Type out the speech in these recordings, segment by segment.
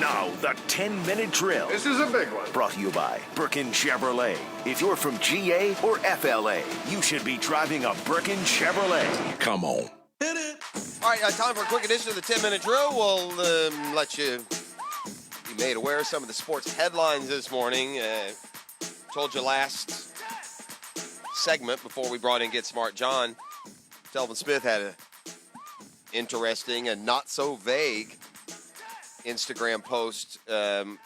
Now, the 10-minute drill. This is a big one. Brought to you by Burkins Chevrolet. If you're from GA or FLA, you should be driving a Burkins Chevrolet. Come on. Hit it. All right, time for a quick edition of the 10-minute drill. We'll let you be made aware of some of the sports headlines this morning. Told you last segment before we brought in Get Smart John, Telvin Smith had an interesting and not so vague Instagram post, I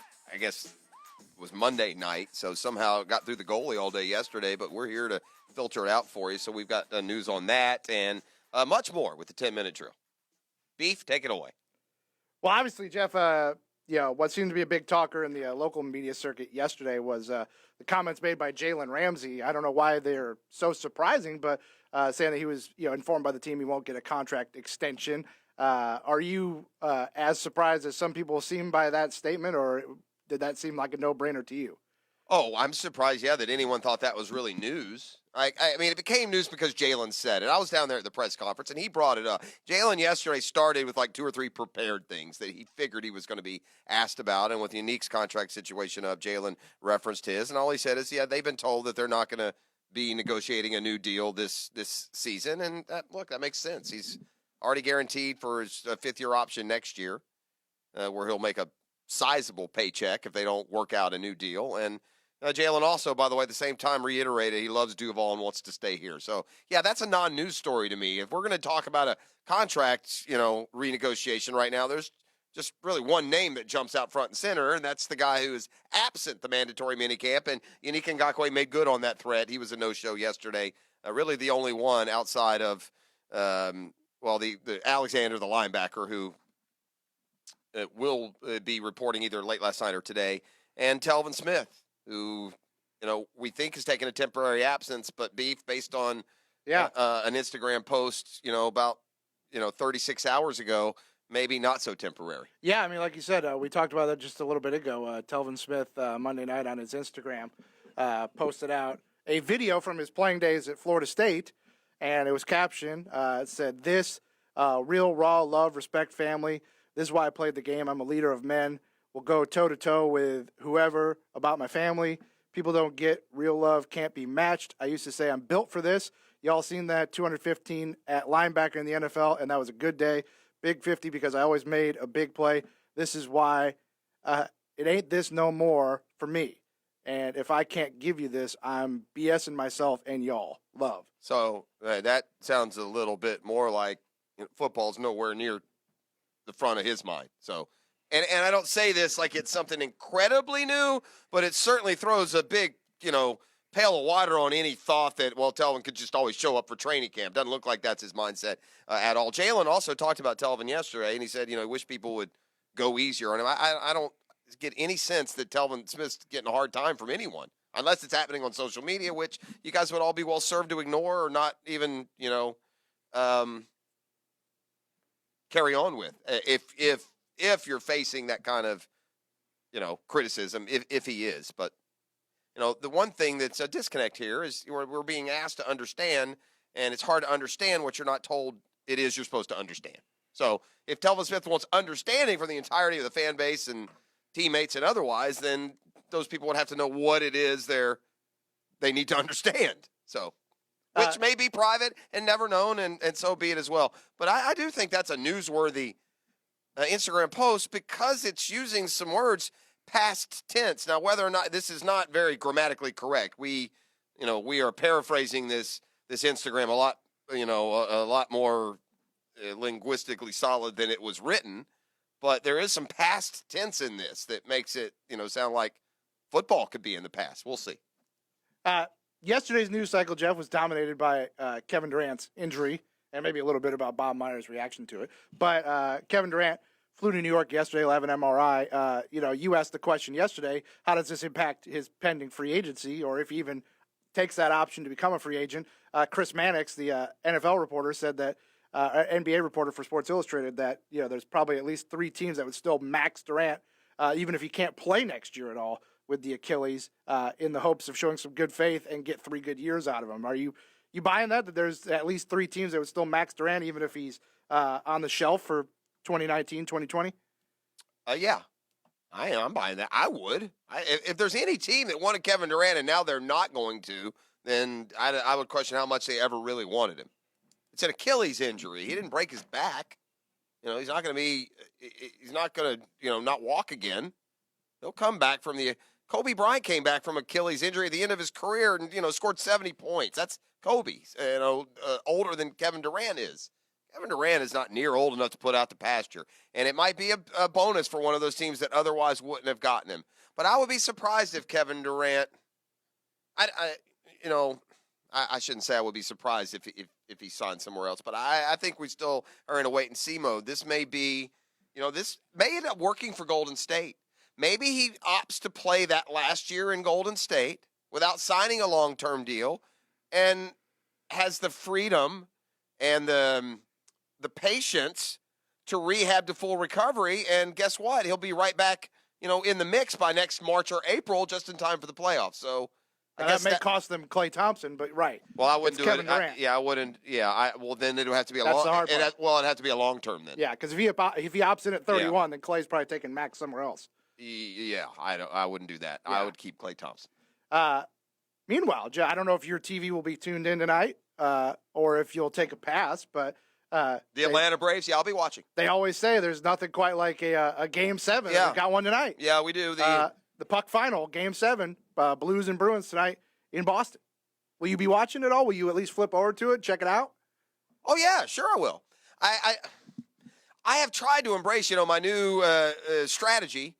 guess it was Monday night, so somehow it got through the goalie all day yesterday, but we're here to filter it out for you, so we've got news on that and much more with the 10-minute drill. Beef, take it away. Well, obviously, Jeff, what seemed to be a big talker in the local media circuit yesterday was the comments made by Jalen Ramsey. I don't know why they're so surprising, but saying that he was informed by the team he won't get a contract extension. Are you as surprised as some people seem by that statement, or did that seem like a no-brainer to you? Oh, I'm surprised, that anyone thought that was really news. I mean, it became news because Jalen said it. I was down there at the press conference, and he brought it up. Jalen yesterday started with like 2 or 3 prepared things that he figured he was going to be asked about, and with the Unique's contract situation up, Jalen referenced his, and all he said is, they've been told that they're not going to be negotiating a new deal this season, and that makes sense. He's already guaranteed for his fifth-year option next year, where he'll make a sizable paycheck if they don't work out a new deal. And Jalen also, by the way, at the same time reiterated he loves Duval and wants to stay here. So, that's a non-news story to me. If we're going to talk about a contract, renegotiation right now, there's just really one name that jumps out front and center, and that's the guy who is absent the mandatory minicamp. And Unique Ngakoue made good on that threat. He was a no-show yesterday. Really the only one outside of the Alexander, the linebacker, who will be reporting either late last night or today, and Telvin Smith, who, we think is taking a temporary absence, but Beef, based on an Instagram post, about 36 hours ago, maybe not so temporary. Yeah, I mean, like you said, we talked about that just a little bit ago. Telvin Smith, Monday night on his Instagram, posted out a video from his playing days at Florida State, and it was captioned, it said, "This real, raw love, respect, family. This is why I played the game. I'm a leader of men. Will go toe-to-toe with whoever about my family. People don't get real love, can't be matched. I used to say I'm built for this. Y'all seen that 215 at linebacker in the NFL, and that was a good day. Big 50 because I always made a big play. This is why it ain't this no more for me. And if I can't give you this, I'm BSing myself and y'all. Love." So that sounds a little bit more like football's nowhere near the front of his mind. So, and I don't say this like it's something incredibly new, but it certainly throws a big, pail of water on any thought that, Telvin could just always show up for training camp. Doesn't look like that's his mindset at all. Jalen also talked about Telvin yesterday, and he said, he wish people would go easier on him. I don't get any sense that Telvin Smith's getting a hard time from anyone, unless it's happening on social media, which you guys would all be well served to ignore or not even, carry on with. If you're facing that kind of, criticism, if he is. But, the one thing that's a disconnect here is we're being asked to understand, and it's hard to understand what you're not told it is you're supposed to understand. So if Telvin Smith wants understanding from the entirety of the fan base and teammates and otherwise, then those people would have to know what it is they need to understand. So, which may be private and never known, and so be it as well. But I do think that's a newsworthy Instagram post because it's using some words past tense. Now, whether or not this is not very grammatically correct, we are paraphrasing this Instagram a lot more linguistically solid than it was written. But there is some past tense in this that makes it sound like football could be in the past. We'll see. Yesterday's news cycle, Jeff, was dominated by Kevin Durant's injury and maybe a little bit about Bob Myers' reaction to it. But Kevin Durant flew to New York yesterday to have an MRI. You asked the question yesterday, how does this impact his pending free agency, or if he even takes that option to become a free agent? Chris Mannix, the NFL reporter, said that, NBA reporter for Sports Illustrated, that there's probably at least 3 teams that would still max Durant, even if he can't play next year at all with the Achilles, in the hopes of showing some good faith and get 3 good years out of him. Are you buying that there's at least 3 teams that would still max Durant even if he's on the shelf for 2019, 2020? Yeah. I'm buying that. I would. If there's any team that wanted Kevin Durant and now they're not going to, then I would question how much they ever really wanted him. It's an Achilles injury. He didn't break his back. He's not going to not walk again. He'll come back from Kobe Bryant came back from Achilles injury at the end of his career and, scored 70 points. That's Kobe, older than Kevin Durant is. Kevin Durant is not near old enough to put out the pasture. And it might be a bonus for one of those teams that otherwise wouldn't have gotten him. But I would be surprised if Kevin Durant, I shouldn't say I would be surprised if he signed somewhere else. But I think we still are in a wait and see mode. This may be, this may end up working for Golden State. Maybe he opts to play that last year in Golden State without signing a long-term deal and has the freedom and the patience to rehab to full recovery. And guess what? He'll be right back, in the mix by next March or April, just in time for the plaplayoffs. So I guess that may cost them Klay Thompson, but right. Well, I wouldn't do Kevin it. Durant. I wouldn't. Yeah. Well, then it would have to be That's the hard part. It'd have to be a long term then. Yeah, because if he opts in at 31, then Klay's probably taking max somewhere else. Yeah, I wouldn't do that. Yeah. I would keep Klay Thompson. Meanwhile, I don't know if your TV will be tuned in tonight or if you'll take a pass, but the Atlanta Braves, I'll be watching. They always say there's nothing quite like a Game 7. Yeah. We got one tonight. Yeah, we do. The Puck Final, Game 7, Blues and Bruins tonight in Boston. Will you be watching it all? Will you at least flip over to it, check it out? Oh, yeah, sure I will. I have tried to embrace, my new strategy,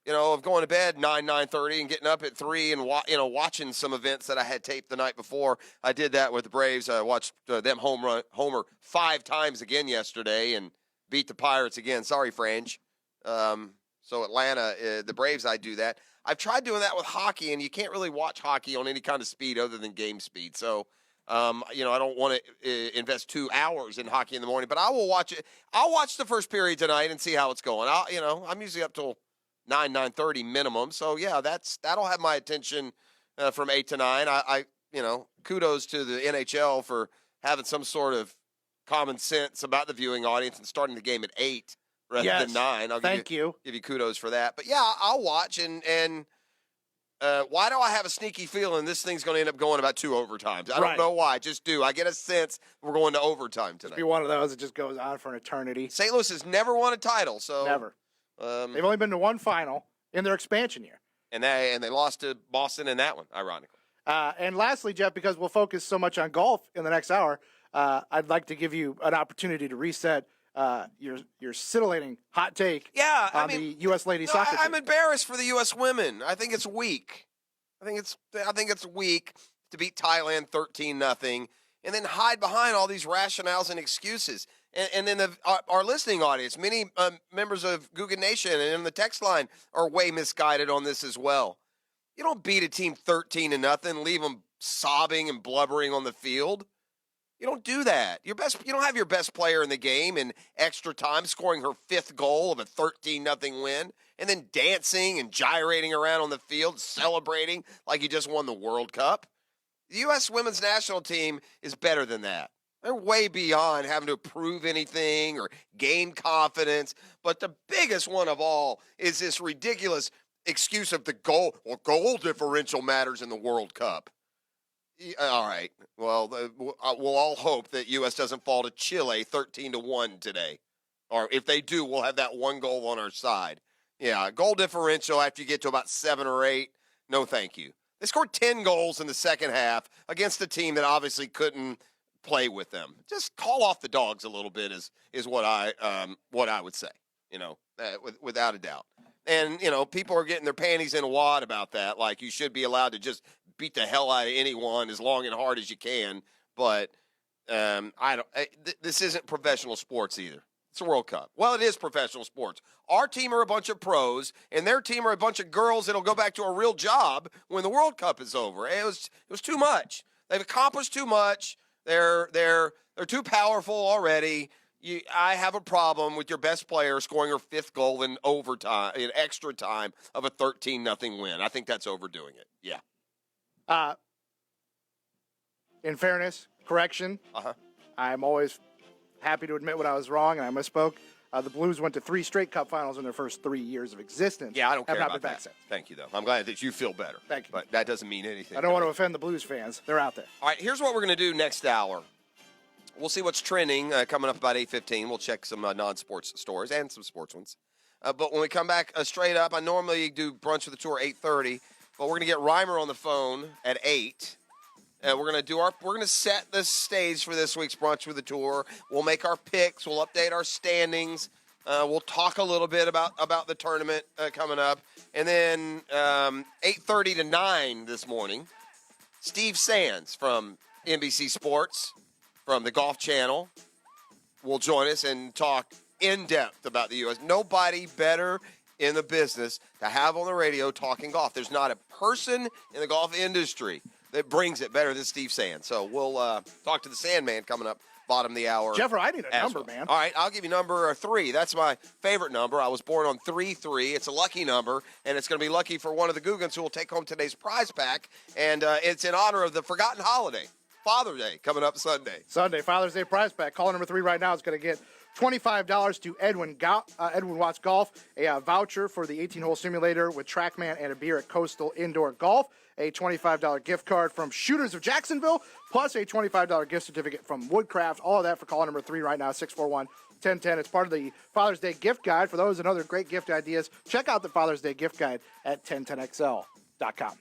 of going to bed 9:30 and getting up at 3 and, watching some events that I had taped the night before. I did that with the Braves. I watched them homer 5 times again yesterday and beat the Pirates again. Sorry, Frange. So Atlanta, the Braves, I do that. I've tried doing that with hockey, and you can't really watch hockey on any kind of speed other than game speed. So, I don't want to invest 2 hours in hockey in the morning, but I will watch it. I'll watch the first period tonight and see how it's going. I'm usually up till 9:30 minimum. So yeah, that'll have my attention from 8 to 9. I kudos to the NHL for having some sort of common sense about the viewing audience and starting the game at 8 rather than 9. I'll give you kudos for that. But yeah, I'll watch and why do I have a sneaky feeling this thing's going to end up going about 2 overtimes? I don't know why. I just do. I get a sense we're going to overtime tonight. Be one of those that just goes on for an eternity. St. Louis has never won a title, so never. They've only been to one final in their expansion year. And they lost to Boston in that one, ironically. And lastly, Jeff, because we'll focus so much on golf in the next hour, I'd like to give you an opportunity to reset your scintillating hot take on the U.S. ladies soccer team. I'm embarrassed for the U.S. women. I think it's weak. I think it's weak to beat Thailand 13-0 and then hide behind all these rationales and excuses. And then our listening audience, many members of Guggen Nation and in the text line are way misguided on this as well. You don't beat a team 13-0, leave them sobbing and blubbering on the field. You don't do that. You don't have your best player in the game in extra time scoring her 5th goal of a 13-0 win and then dancing and gyrating around on the field, celebrating like you just won the World Cup. The U.S. women's national team is better than that. They're way beyond having to prove anything or gain confidence. But the biggest one of all is this ridiculous excuse of the goal. Well, goal differential matters in the World Cup. All right. Well, we'll all hope that U.S. doesn't fall to Chile 13-1 today. Or if they do, we'll have that 1 goal on our side. Yeah, goal differential after you get to about 7 or 8, no thank you. They scored 10 goals in the second half against a team that obviously couldn't play with them. Just call off the dogs a little bit is what I would say, without a doubt. And, people are getting their panties in a wad about that. Like you should be allowed to just beat the hell out of anyone as long and hard as you can. But this isn't professional sports either. It's a World Cup. Well, it is professional sports. Our team are a bunch of pros, and their team are a bunch of girls that'll go back to a real job when the World Cup is over. It was too much. They've accomplished too much. They're too powerful already. I have a problem with your best player scoring her 5th goal in overtime, in extra time of a 13-0 win. I think that's overdoing it. Yeah. In fairness, correction. I'm always happy to admit when I was wrong and I misspoke. The Blues went to 3 straight Cup finals in their first 3 years of existence. Yeah, I don't care Have not about been back that. since. Thank you, though. I'm glad that you feel better. Thank you. But that doesn't mean anything. I don't want to offend the Blues fans. They're out there. All right, here's what we're going to do next hour. We'll see what's trending coming up about 8:15. We'll check some non-sports stores and some sports ones. But when we come back straight up, I normally do brunch with the tour 8:30, but we're going to get Reimer on the phone at 8. We're going to set the stage for this week's brunch with the tour. We'll make our picks. We'll update our standings. We'll talk a little bit about the tournament coming up. And then 8:30 to 9 this morning, Steve Sands from NBC Sports, from the Golf Channel, will join us and talk in depth about the U.S. Nobody better in the business to have on the radio talking golf. There's not a person in the golf industry that brings it better than Steve Sands. So we'll talk to the Sandman coming up bottom of the hour. Jeffrey, I need a number, man. All right, I'll give you number 3. That's my favorite number. I was born on 3-3. It's a lucky number, and it's going to be lucky for one of the Googans who will take home today's prize pack. And it's in honor of the forgotten holiday, Father's Day, coming up Sunday. Father's Day prize pack. Caller number 3 right now is going to get $25 to Edwin Watts Golf, a voucher for the 18-hole simulator with TrackMan and a beer at Coastal Indoor Golf, a $25 gift card from Shooters of Jacksonville, plus a $25 gift certificate from Woodcraft. All of that for caller number 3 right now, 641-1010. It's part of the Father's Day gift guide. For those and other great gift ideas, check out the Father's Day gift guide at 1010XL.com.